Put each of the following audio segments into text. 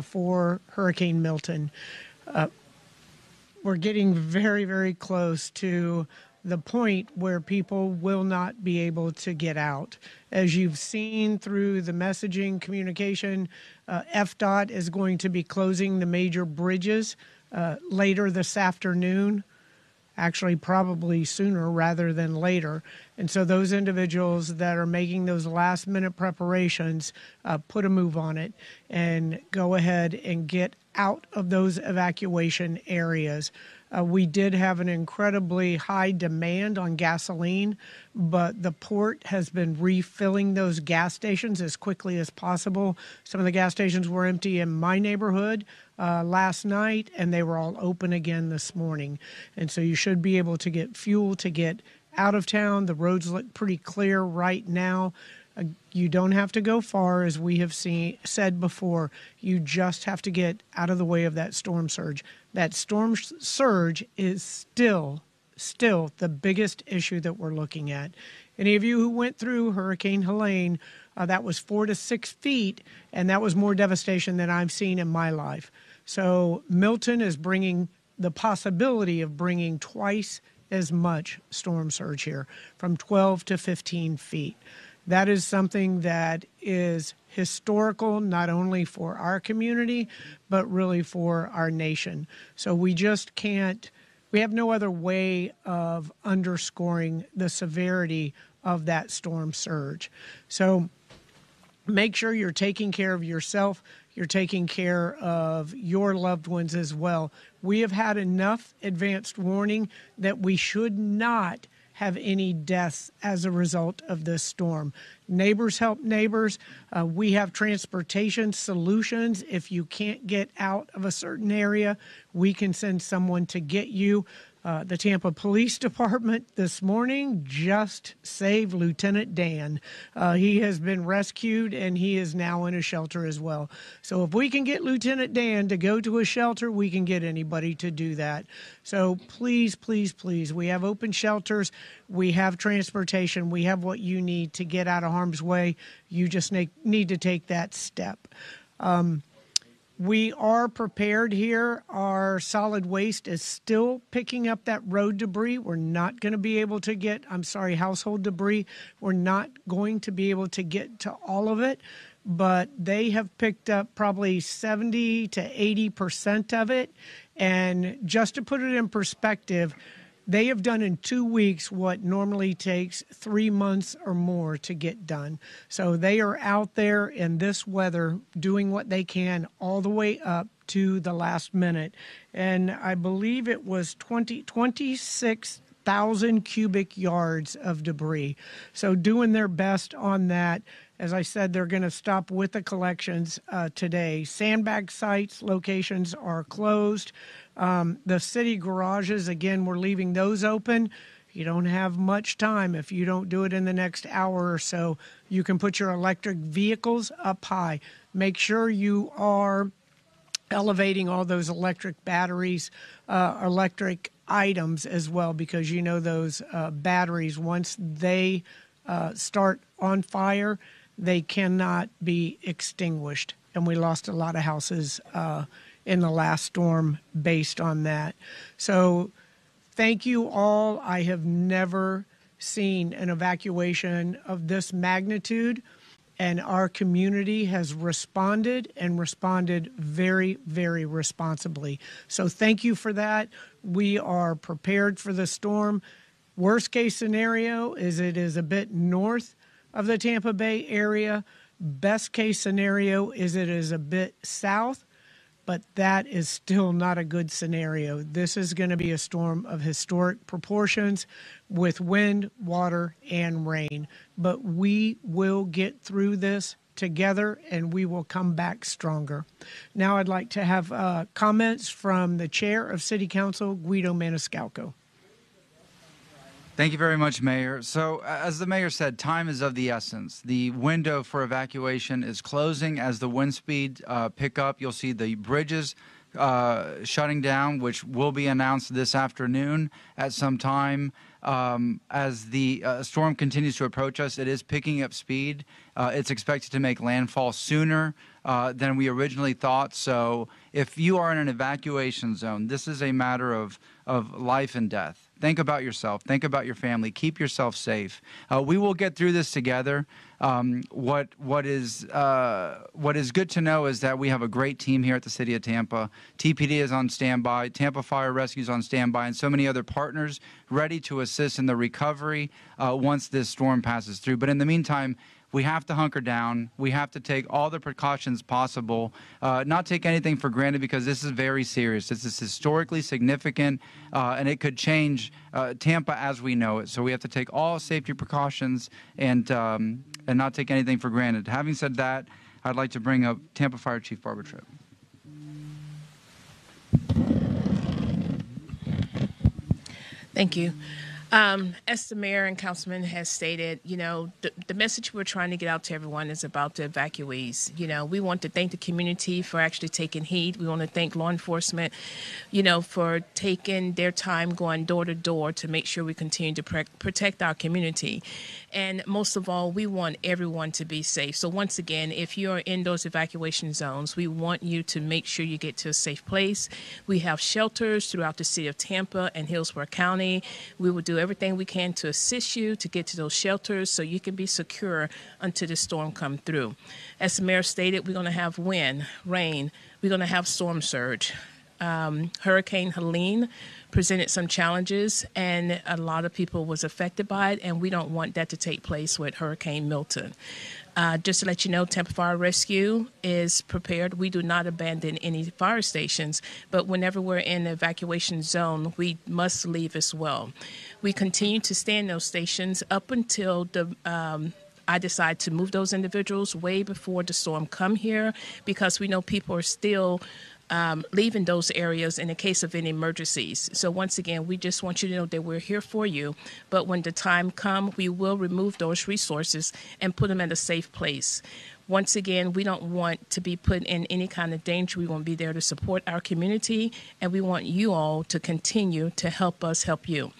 for Hurricane Milton. We're getting very, very close to the point where people will not be able to get out. As you've seen through the messaging communication, FDOT is going to be closing the major bridges later this afternoon, actually probably sooner rather than later. And so those individuals that are making those last minute preparations, put a move on it and go ahead and get out of those evacuation areas. We did have an incredibly high demand on gasoline, but the port has been refilling those gas stations as quickly as possible. Some of the gas stations were empty in my neighborhood last night, and they were all open again this morning. And so you should be able to get fuel to get out of town. The roads look pretty clear right now. You don't have to go far, as we have said before. You just have to get out of the way of that storm surge. That storm surge is still the biggest issue that we're looking at. Any of you who went through Hurricane Helene, that was 4 to 6 feet, and that was more devastation than I've seen in my life. So Milton is bringing the possibility of bringing twice as much storm surge here, from 12 to 15 feet. That is something that is historical, not only for our community, but really for our nation. So we just can't, we have no other way of underscoring the severity of that storm surge. So make sure you're taking care of yourself. You're taking care of your loved ones as well. We have had enough advanced warning that we should not have any deaths as a result of this storm. Neighbors help neighbors. We have transportation solutions. If you can't get out of a certain area, we can send someone to get you. The Tampa Police Department this morning just saved Lieutenant Dan. He has been rescued, and he is now in a shelter as well. So if we can get Lieutenant Dan to go to a shelter, we can get anybody to do that. So please, please, please, we have open shelters. We have transportation. We have what you need to get out of harm's way. You just need to take that step. We are prepared here. Our solid waste is still picking up that road debris. We're not going to be able to get, household debris. We're not going to be able to get to all of it, but they have picked up probably 70 to 80% of it. And just to put it in perspective, they have done in 2 weeks what normally takes 3 months or more to get done. So they are out there in this weather doing what they can all the way up to the last minute. And I believe it was 26,000 cubic yards of debris. So doing their best on that. As I said, they're going to stop with the collections today. Sandbag sites, locations are closed. The city garages, again, we're leaving those open. You don't have much time. If you don't do it in the next hour or so, you can put your electric vehicles up high. Make sure you are elevating all those electric batteries, electric items as well, because you know those batteries, once they start on fire, they cannot be extinguished. And we lost a lot of houses in the last storm based on that. So thank you all. I have never seen an evacuation of this magnitude, and our community has responded and responded very, very responsibly. So thank you for that. We are prepared for the storm. Worst case scenario is it is a bit north of the Tampa Bay area. Best case scenario is it is a bit south, but that is still not a good scenario. This is going to be a storm of historic proportions with wind, water, and rain. But we will get through this together, and we will come back stronger. Now I'd like to have comments from the Chair of City Council, Guido Maniscalco. Thank you very much, Mayor. So, as the Mayor said, time is of the essence. The window for evacuation is closing as the wind speed pick up. You'll see the bridges shutting down, which will be announced this afternoon at some time. As the storm continues to approach us, it is picking up speed. It's expected to make landfall sooner than we originally thought. So if you are in an evacuation zone, this is a matter of life and death. Think about yourself. Think about your family. Keep yourself safe. We will get through this together. What is good to know is that we have a great team here at the City of Tampa. TPD is on standby. Tampa Fire Rescue is on standby, and so many other partners ready to assist in the recovery once this storm passes through. But in the meantime, we have to hunker down. We have to take all the precautions possible, not take anything for granted, because this is very serious. This is historically significant, and it could change Tampa as we know it. So we have to take all safety precautions and not take anything for granted. Having said that, I'd like to bring up Tampa Fire Chief Barbara Tripp. Thank you. As the mayor and councilman has stated, the message we're trying to get out to everyone is about the evacuees. We want to thank the community for actually taking heed. We want to thank law enforcement, for taking their time going door to door to make sure we continue to protect our community. And most of all, we want everyone to be safe. So once again, if you're in those evacuation zones, we want you to make sure you get to a safe place. We have shelters throughout the city of Tampa and Hillsborough County. We will do everything we can to assist you to get to those shelters so you can be secure until the storm comes through. As the mayor stated, we're going to have wind, rain, we're going to have storm surge. Hurricane Helene presented some challenges, and a lot of people was affected by it, and we don't want that to take place with Hurricane Milton. Just to let you know, Tampa Fire Rescue is prepared. We do not abandon any fire stations, but whenever we're in the evacuation zone, we must leave as well. We continue to stay in those stations up until I decide to move those individuals way before the storm come here, because we know people are still leaving those areas in the case of any emergencies. So once again, we just want you to know that we're here for you. But when the time comes, we will remove those resources and put them in a safe place. Once again, we don't want to be put in any kind of danger. We want to be there to support our community, and we want you all to continue to help us help you.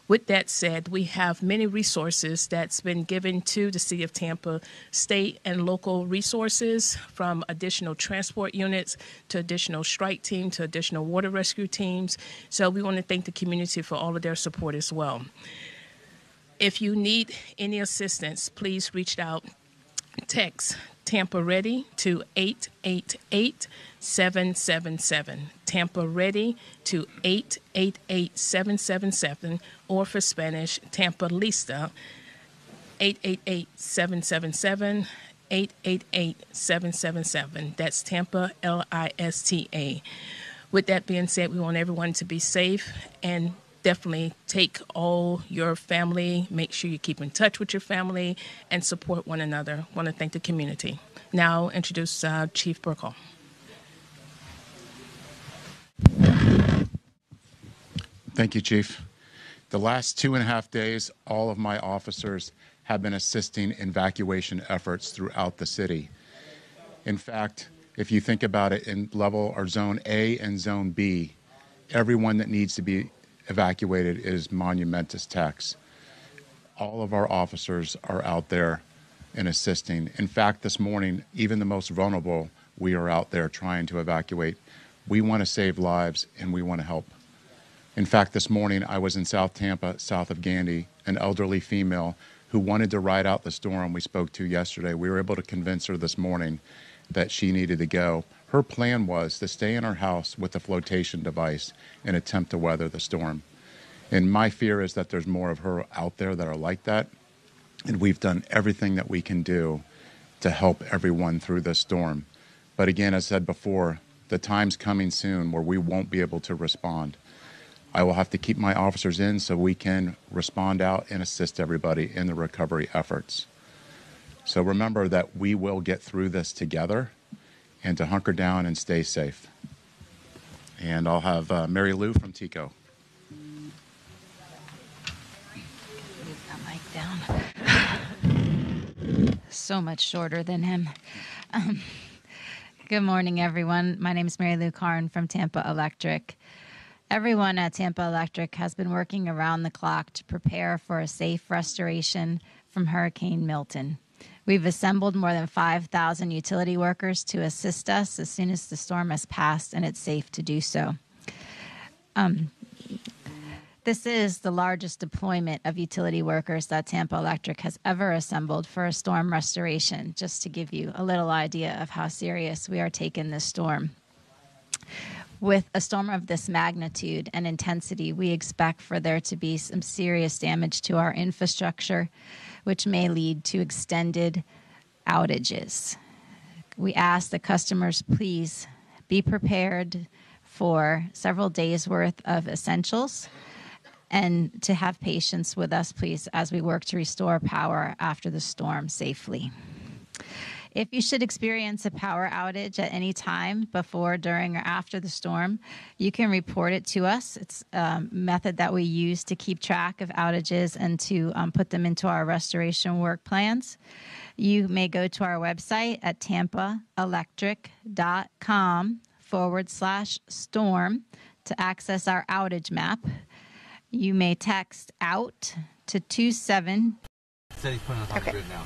With that said, we have many resources that's been given to the City of Tampa, state and local resources, from additional transport units to additional strike team to additional water rescue teams. So we want to thank the community for all of their support as well. If you need any assistance, please reach out. Text Tampa Ready to 888-777. Tampa Ready to 888-777, or for Spanish, Tampa Lista, 888-777, 888-777. That's Tampa Lista. With that being said, we want everyone to be safe, and definitely take all your family. Make sure you keep in touch with your family and support one another. I want to thank the community. Now I'll introduce Chief Burkle. Thank you, Chief. The last 2.5 days, all of my officers have been assisting in evacuation efforts throughout the city. In fact, if you think about it in level or zone A and zone B, everyone that needs to be evacuated is monumentous tax. All of our officers are out there and assisting. In fact, this morning, even the most vulnerable, we are out there trying to evacuate. We want to save lives, and we want to help. In fact, this morning, I was in South Tampa, south of Gandy, an elderly female who wanted to ride out the storm we spoke to yesterday. We were able to convince her this morning that she needed to go. Her plan was to stay in her house with a flotation device and attempt to weather the storm. And my fear is that there's more of her out there that are like that. And we've done everything that we can do to help everyone through this storm. But again, as I said before, the time's coming soon where we won't be able to respond. I will have to keep my officers in so we can respond out and assist everybody in the recovery efforts. So remember that we will get through this together, and to hunker down and stay safe. And I'll have Mary Lou from TICO. Move that mic down. So much shorter than him. Good morning, everyone. My name is Mary Lou Karn from Tampa Electric. Everyone at Tampa Electric has been working around the clock to prepare for a safe restoration from Hurricane Milton. We've assembled more than 5,000 utility workers to assist us as soon as the storm has passed and it's safe to do so. This is the largest deployment of utility workers that Tampa Electric has ever assembled for a storm restoration, just to give you a little idea of how serious we are taking this storm. With a storm of this magnitude and intensity, we expect for there to be some serious damage to our infrastructure, which may lead to extended outages. We ask the customers, please be prepared for several days' worth of essentials and to have patience with us, please, as we work to restore power after the storm safely. If you should experience a power outage at any time before, during, or after the storm, you can report it to us. It's a method that we use to keep track of outages and to put them into our restoration work plans. You may go to our website at tampaelectric.com/storm to access our outage map. You may text out to 27. Said he's putting it on the grid now.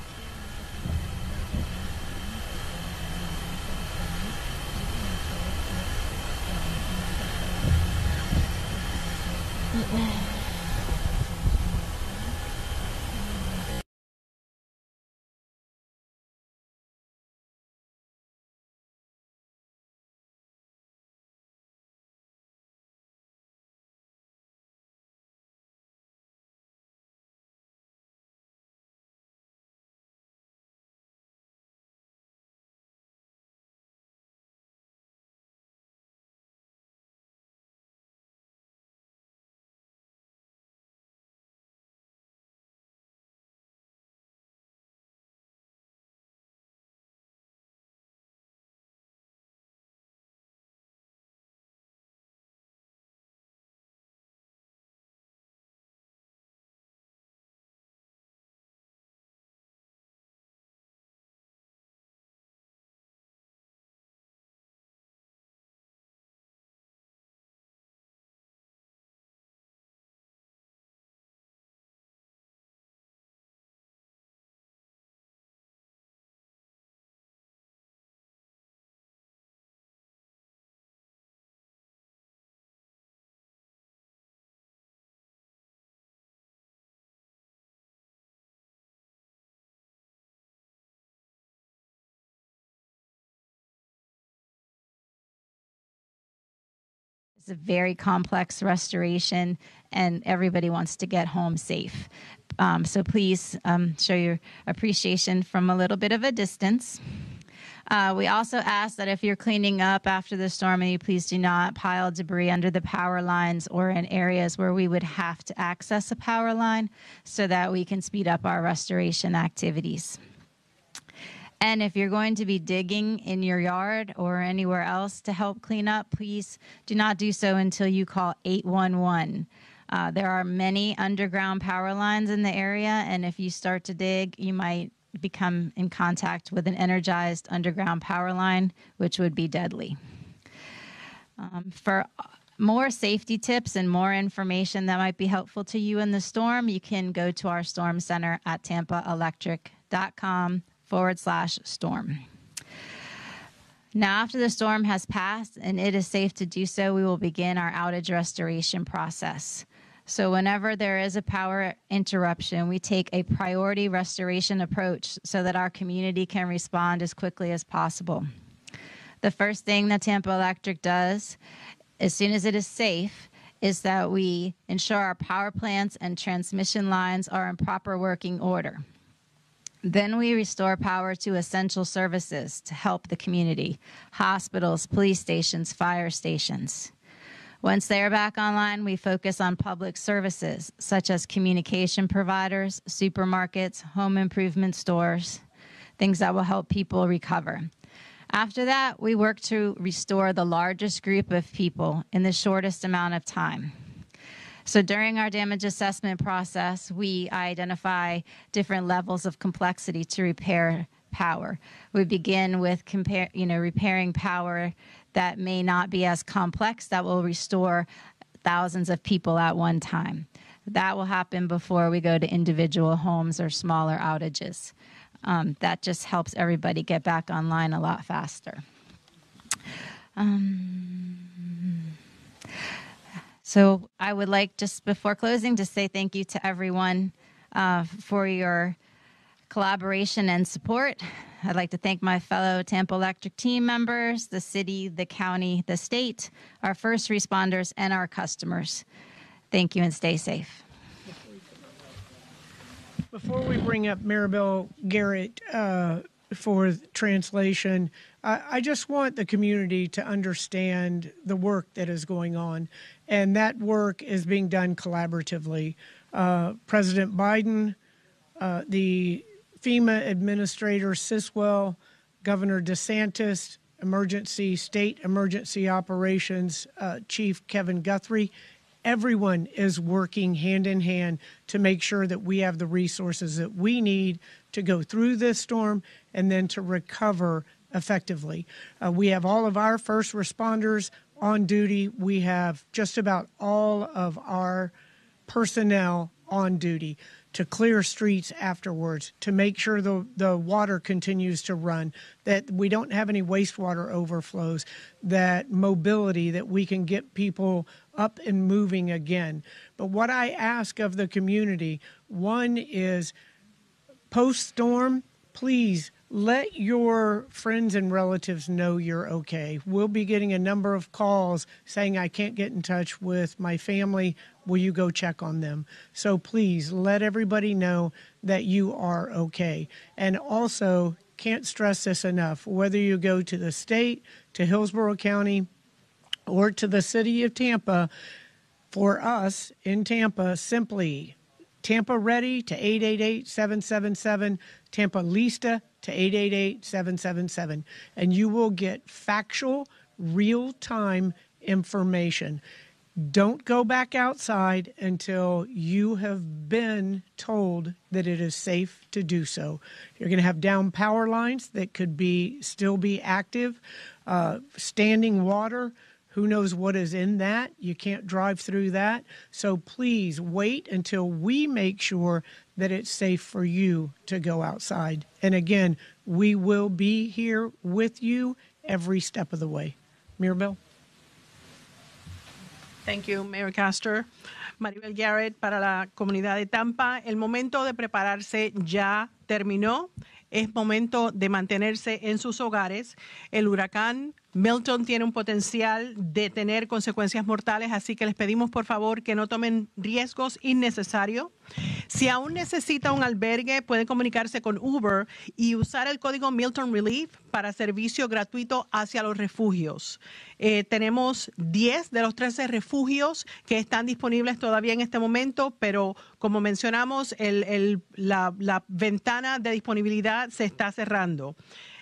It's a very complex restoration, and everybody wants to get home safe. So please show your appreciation from a little bit of a distance. We also ask that if you're cleaning up after the storm, you please do not pile debris under the power lines or in areas where we would have to access a power line so that we can speed up our restoration activities. And if you're going to be digging in your yard or anywhere else to help clean up, please do not do so until you call 811. There are many underground power lines in the area, and if you start to dig, you might become in contact with an energized underground power line, which would be deadly. For more safety tips and more information that might be helpful to you in the storm, you can go to our storm center at tampaelectric.com/storm. Now, after the storm has passed and it is safe to do so, we will begin our outage restoration process. So whenever there is a power interruption, we take a priority restoration approach so that our community can respond as quickly as possible. The first thing that Tampa Electric does, as soon as it is safe, is that we ensure our power plants and transmission lines are in proper working order. Then we restore power to essential services to help the community: hospitals, police stations, fire stations. Once they are back online, we focus on public services such as communication providers, supermarkets, home improvement stores, things that will help people recover. After that, we work to restore the largest group of people in the shortest amount of time. So during our damage assessment process, we identify different levels of complexity to repair power. We begin with repairing power that may not be as complex, that will restore thousands of people at one time. That will happen before we go to individual homes or smaller outages. That just helps everybody get back online a lot faster. So I would like, just before closing, to say thank you to everyone for your collaboration and support. I'd like to thank my fellow Tampa Electric team members, the city, the county, the state, our first responders, and our customers. Thank you and stay safe. Before we bring up Maribel Garrett for translation, I just want the community to understand the work that is going on, and that work is being done collaboratively. President Biden, the FEMA Administrator Siswell, Governor DeSantis, State Emergency Operations Chief Kevin Guthrie, everyone is working hand in hand to make sure that we have the resources that we need to go through this storm and then to recover effectively. We have all of our first responders on duty. We have just about all of our personnel on duty to clear streets afterwards, to make sure the water continues to run, that we don't have any wastewater overflows, that mobility, that we can get people up and moving again. But what I ask of the community, one is post-storm, please let your friends and relatives know you're okay. We'll be getting a number of calls saying, I can't get in touch with my family. Will you go check on them? So please let everybody know that you are okay. And also, can't stress this enough, whether you go to the state, to Hillsborough County, or to the city of Tampa, for us in Tampa, simply Tampa Ready to 888-777, Tampa Lista to 888-777, and you will get factual, real-time information. Don't go back outside until you have been told that it is safe to do so. You're going to have down power lines that could still be active, standing water. Who knows what is in that? You can't drive through that. So please wait until we make sure that it's safe for you to go outside. And again, we will be here with you every step of the way. Mirabel? Thank you, Mayor Castor. Maribel Garrett para la comunidad de Tampa. El momento de prepararse ya terminó. Es momento de mantenerse en sus hogares. El huracán Milton tiene un potencial de tener consecuencias mortales, así que les pedimos por favor que no tomen riesgos innecesarios. Si aún necesita un albergue, pueden comunicarse con Uber y usar el código Milton Relief para servicio gratuito hacia los refugios. Tenemos 10 de los 13 refugios que están disponibles todavía en este momento, pero como mencionamos, la ventana de disponibilidad se está cerrando.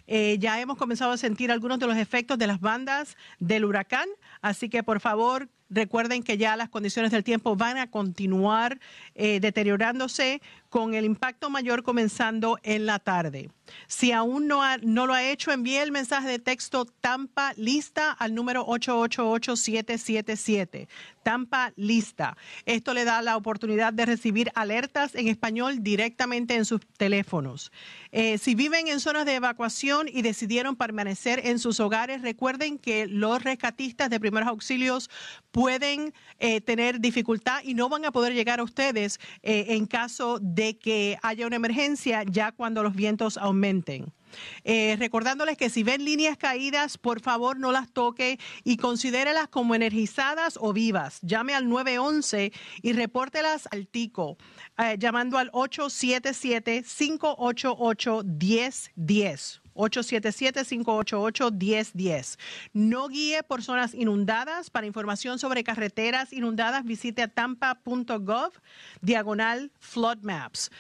Ya hemos comenzado a sentir algunos de los efectos de las bandas del huracán, así que por favor recuerden que ya las condiciones del tiempo van a continuar deteriorándose con el impacto mayor comenzando en la tarde. Si aún no lo ha hecho, envíe el mensaje de texto Tampa Lista al número 888-777. Tampa Lista. Esto le da la oportunidad de recibir alertas en español directamente en sus teléfonos. Si viven en zonas de evacuación y decidieron permanecer en sus hogares, recuerden que los rescatistas de primeros auxilios pueden tener dificultad y no van a poder llegar a ustedes en caso de que haya una emergencia ya cuando los vientos aumenten. Recordándoles que si ven líneas caídas, por favor no las toque y considérelas como energizadas o vivas. Llame al 911 y repórtelas al TICO, llamando al 877-588-1010. 877-588-1010. No guíe por zonas inundadas. Para información sobre carreteras inundadas, visite tampa.gov/flood maps.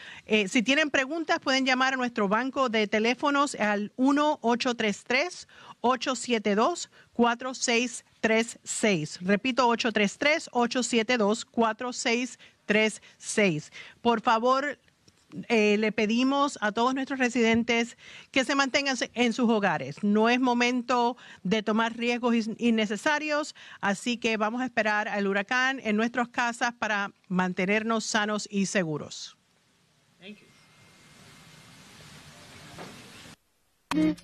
Si tienen preguntas, pueden llamar a nuestro banco de teléfonos al 1-833-872-4636. Repito, 833-872-4636. Por favor, le pedimos a todos nuestros residentes que se mantengan en sus hogares. No es momento de tomar riesgos innecesarios, así que vamos a esperar al huracán en nuestras casas para mantenernos sanos y seguros. Thank you. you.